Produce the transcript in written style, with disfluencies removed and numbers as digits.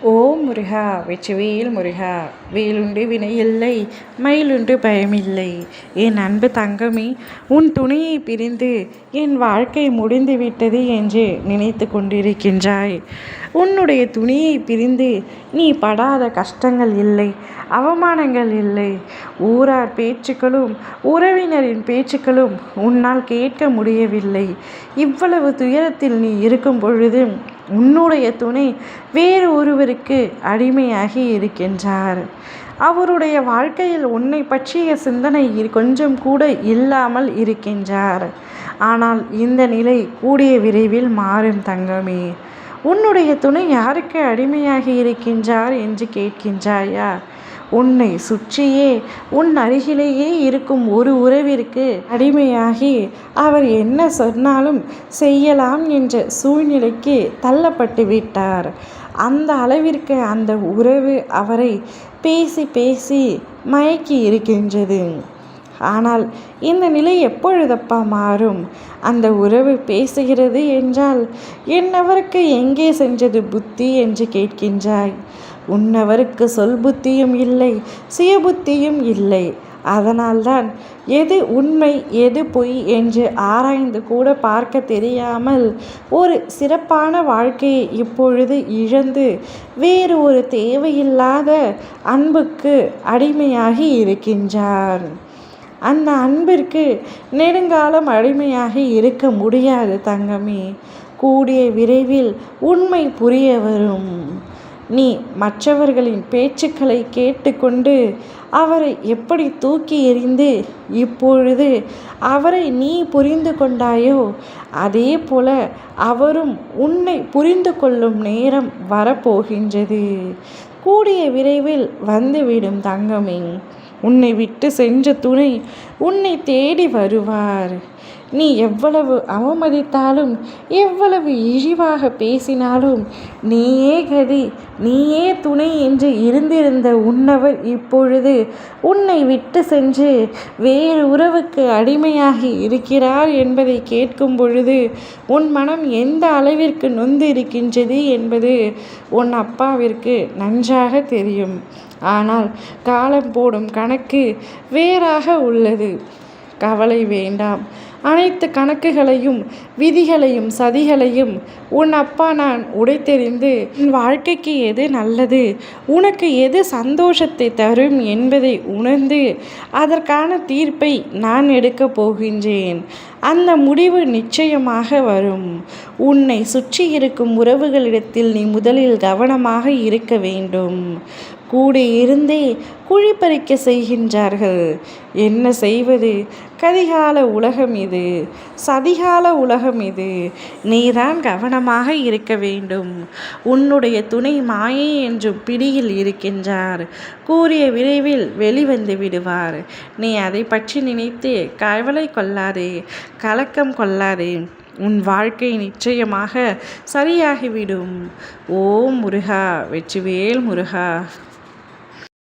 ஓம் முருகா வெற்றிவேல் முருகா, வேலுண்டு வினையில்லை, மயிலுண்டு பயமில்லை. என் அன்பு தங்கமே, உன் துணையை பிரிந்து என் வாழ்க்கை முடிந்துவிட்டது என்று நினைத்து கொண்டிருக்கின்றாய். உன்னுடைய துணையை பிரிந்து நீ படாத கஷ்டங்கள் இல்லை, அவமானங்கள் இல்லை. ஊரார் பேச்சுக்களும் உறவினரின் பேச்சுக்களும் உன்னால் கேட்க முடியவில்லை. இவ்வளவு துயரத்தில் நீ இருக்கும் பொழுது உன்னுடைய துணை வேறு ஒருவருக்கு அடிமையாகி இருக்கின்றார். அவருடைய வாழ்க்கையில் உன்னை பற்றிய சிந்தனை கொஞ்சம் கூட இல்லாமல் இருக்கின்றார். ஆனால் இந்த நிலை கூடிய விரைவில் மாறும் தங்கமே. உன்னுடைய துணை யாருக்கு அடிமையாகி இருக்கின்றார் என்று கேட்கின்றாயா? உன்னை சுற்றியே உன் அருகிலேயே இருக்கும் ஒரு உறவிற்கு அடிமையாகி அவர் என்ன சொன்னாலும் செய்யலாம் என்ற சூழ்நிலைக்கு தள்ளப்பட்டு விட்டார். அந்த அளவிற்கு அந்த உறவு அவரை பேசி பேசி மயக்கி இருக்கின்றது. ஆனால் இந்த நிலை எப்பொழுதப்பா மாறும்? அந்த உறவு பேசுகிறது என்றால் என்னவருக்கு எங்கே சென்றது புத்தி என்று கேட்கின்றாய். உன்னவருக்கு சொல் புத்தியும் இல்லை, சுய புத்தியும் இல்லை. அதனால்தான் எது உண்மை எது பொய் என்று ஆராய்ந்து கூட பார்க்க தெரியாமல் ஒரு சிறப்பான வாழ்க்கையை இப்பொழுது இழந்து வேறு ஒரு தேவையில்லாத அன்புக்கு அடிமையாகி இருக்கின்றார். அந்த அன்பிற்கு நெடுங்காலம் அடிமையாக இருக்க முடியாது தங்கமே. கூடிய விரைவில் உண்மை புரிய வரும். நீ மற்றவர்களின் பேச்சுக்களை கேட்டுக்கொண்டு அவரை எப்படி தூக்கி எறிந்து இப்பொழுது அவரை நீ புரிந்து கொண்டாயோ, அதே போல அவரும் உன்னை புரிந்து கொள்ளும் நேரம் வரப்போகின்றது. கூடிய விரைவில் வந்துவிடும் தங்கமே. உன்னை விட்டு சென்ற துணை உன்னை தேடி வருவார். நீ எவ்வளவு அவமதித்தாலும் எவ்வளவு இழிவாக பேசினாலும் நீயே கதி நீயே துணை என்று இருந்திருந்த உன்னவர் இப்பொழுது உன்னை விட்டு சென்று வேறு உறவுக்கு அடிமையாகி இருக்கிறார் என்பதை கேட்கும் பொழுது உன் மனம் எந்த அளவிற்கு நொந்து இருக்கின்றது என்பது உன் அப்பாவிற்கு நன்றாக தெரியும். ஆனால் காலம் போடும் கணக்கு வேறாக உள்ளது. கவலை வேண்டாம். அனைத்து கணக்குகளையும் விதிகளையும் சதிகளையும் உன் அப்பா நான் உடைத்தெறிந்து உன் வாழ்க்கைக்கு எது நல்லது, உனக்கு எது சந்தோஷத்தை தரும் என்பதை உணர்ந்து அதற்கான தீர்ப்பை நான் எடுக்கப் போகின்றேன். அந்த முடிவு நிச்சயமாக வரும். உன்னை சுற்றி இருக்கும் உறவுகளிடத்தில் நீ முதலில் கவனமாக இருக்க வேண்டும். கூடி இருந்தே குழி பறிக்க செய்கின்றார்கள். என்ன செய்வது? கதிகால உலகம் இது, சதிகால உலகம் இது. நீதான் கவனமாக இருக்க வேண்டும். உன்னுடைய துணை மாயை என்றும் பிடியில் இருக்கின்றார். கூறிய விரைவில் வெளிவந்து விடுவார். நீ அதை பற்றி நினைத்து கவலை கொள்ளாதே, கலக்கம் கொள்ளாதே. உன் வாழ்க்கை நிச்சயமாக சரியாகிவிடும். ஓம் முருகா வெற்றிவேல் முருகா.